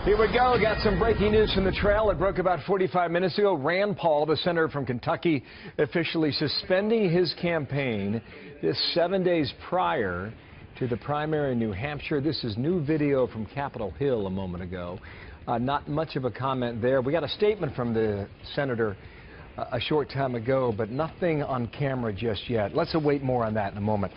Here we go. Got some breaking news from the trail. It broke about 45 minutes ago. Rand Paul, the senator from Kentucky, officially suspending his campaign this 7 days prior to the primary in New Hampshire. This is new video from Capitol Hill a moment ago. Not much of a comment there. We got a statement from the senator a short time ago, but nothing on camera just yet. Let's await more on that in a moment.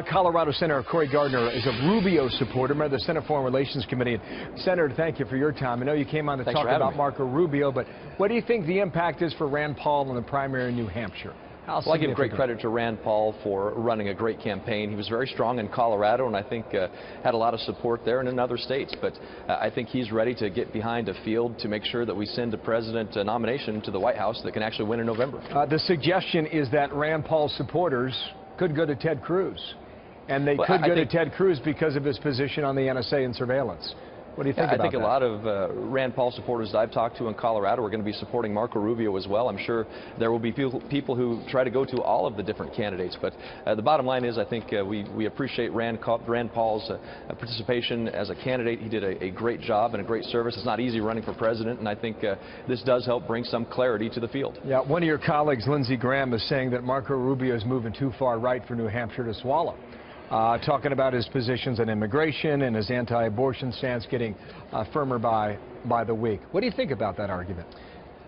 Colorado Senator Gardner is a Rubio supporter, member of the Senate Foreign Relations Committee. Senator, thank you for your time. I know you came on to talk about Marco Rubio, but what do you think the impact is for Rand Paul in the primary in New Hampshire? Well, I give great credit to Rand Paul for running a great campaign. He was very strong in Colorado, and I think had a lot of support there and in other states. But I think he's ready to get behind a field to make sure that we send a president nomination to the White House that can actually win in November. The suggestion is that Rand Paul supporters could go to Ted Cruz, and they could go to Ted Cruz because of his position on the NSA and surveillance. What do you think about that? I think a lot of Rand Paul supporters that I've talked to in Colorado are going to be supporting Marco Rubio as well. I'm sure there will be people who try to go to all of the different candidates. But the bottom line is I think we appreciate Rand Paul's participation as a candidate. He did a great job and a great service. It's not easy running for president, and I think this does help bring some clarity to the field. Yeah, one of your colleagues, Lindsey Graham, is saying that Marco Rubio is moving too far right for New Hampshire to swallow. Talking about his positions on immigration and his anti-abortion stance getting firmer by the week. What do you think about that argument?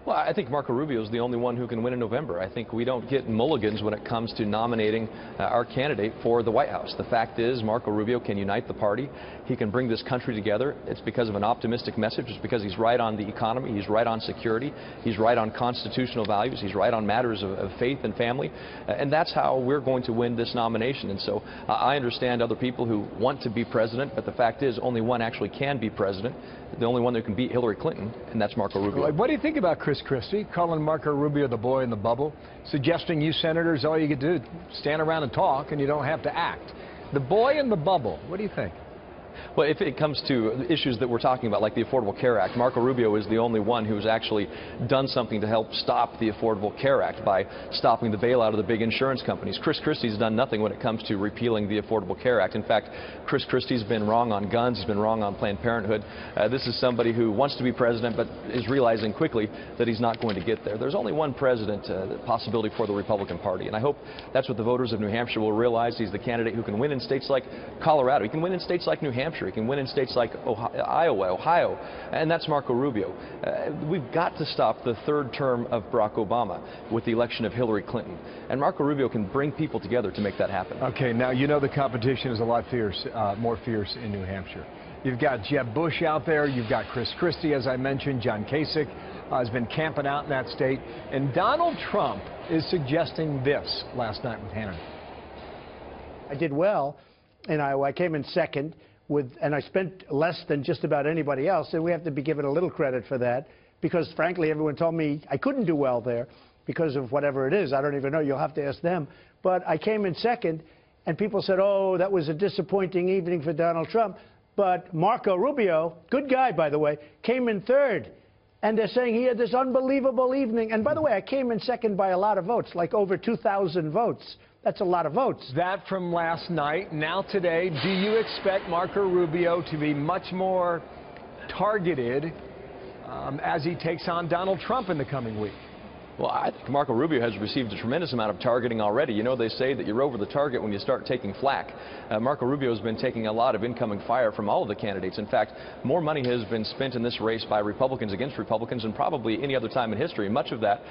Well, I think Marco Rubio is the only one who can win in November. I think we don't get mulligans when it comes to nominating our candidate for the White House. The fact is, Marco Rubio can unite the party. He can bring this country together. It's because of an optimistic message. It's because he's right on the economy. He's right on security. He's right on constitutional values. He's right on matters of faith and family. And that's how we're going to win this nomination. And so I understand other people who want to be president, but the fact is only one actually can be president. The only one that can beat Hillary Clinton, and that's Marco Rubio. What do you think about Chris Christie calling Marco Rubio the boy in the bubble, suggesting you senators, all you could do is stand around and talk and you don't have to act? The boy in the bubble, what do you think? Well, if it comes to issues that we're talking about, like the Affordable Care Act, Marco Rubio is the only one who's actually done something to help stop the Affordable Care Act by stopping the bailout of the big insurance companies. Chris Christie's done nothing when it comes to repealing the Affordable Care Act. In fact, Chris Christie's been wrong on guns. He's been wrong on Planned Parenthood. This is somebody who wants to be president but is realizing quickly that he's not going to get there. There's only one president possibility for the Republican Party, and I hope that's what the voters of New Hampshire will realize. He's the candidate who can win in states like Colorado. He can win in states like New Hampshire. He can win in states like Iowa, Ohio, and that's Marco Rubio. We've got to stop the third term of Barack Obama with the election of Hillary Clinton, and Marco Rubio can bring people together to make that happen. Okay, now you know the competition is a lot more fierce in New Hampshire. You've got Jeb Bush out there, you've got Chris Christie, as I mentioned, John Kasich has been camping out in that state, and Donald Trump is suggesting this last night with Hannity. I did well in Iowa. I came in second. And I spent less than just about anybody else, and we have to be given a little credit for that, because frankly everyone told me I couldn't do well there because of whatever it is. I don't even know. You'll have to ask them. But I came in second, and people said, oh, that was a disappointing evening for Donald Trump. But Marco Rubio, good guy by the way, came in third, and they're saying he had this unbelievable evening. And by the way, I came in second by a lot of votes, like over 2,000 votes. That's a lot of votes. That from last night. Now today, do you expect Marco Rubio to be much more targeted as he takes on Donald Trump in the coming week? Well, I think Marco Rubio has received a tremendous amount of targeting already. You know, they say that you're over the target when you start taking flack. Marco Rubio has been taking a lot of incoming fire from all of the candidates. In fact, more money has been spent in this race by Republicans against Republicans than probably any other time in history. Much of that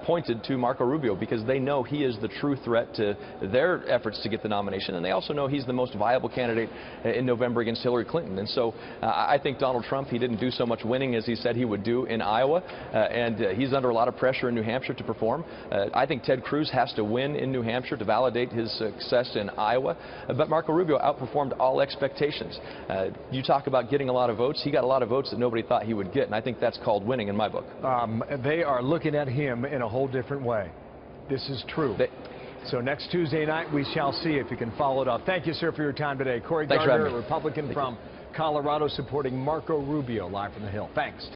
pointed to Marco Rubio because they know he is the true threat to their efforts to get the nomination, and they also know he's the most viable candidate in November against Hillary Clinton. And so I think Donald Trump, he didn't do so much winning as he said he would do in Iowa, and he's under a lot of pressure in New Hampshire to perform. I think Ted Cruz has to win in New Hampshire to validate his success in Iowa, but Marco Rubio outperformed all expectations. You talk about getting a lot of votes. He got a lot of votes that nobody thought he would get, and I think that's called winning in my book. They are looking at him in a whole different way. This is true. So next Tuesday night, we shall see if you can follow it up. Thank you, sir, for your time today. Gardner, a Republican from Colorado, supporting Marco Rubio, live from the Hill. Thanks.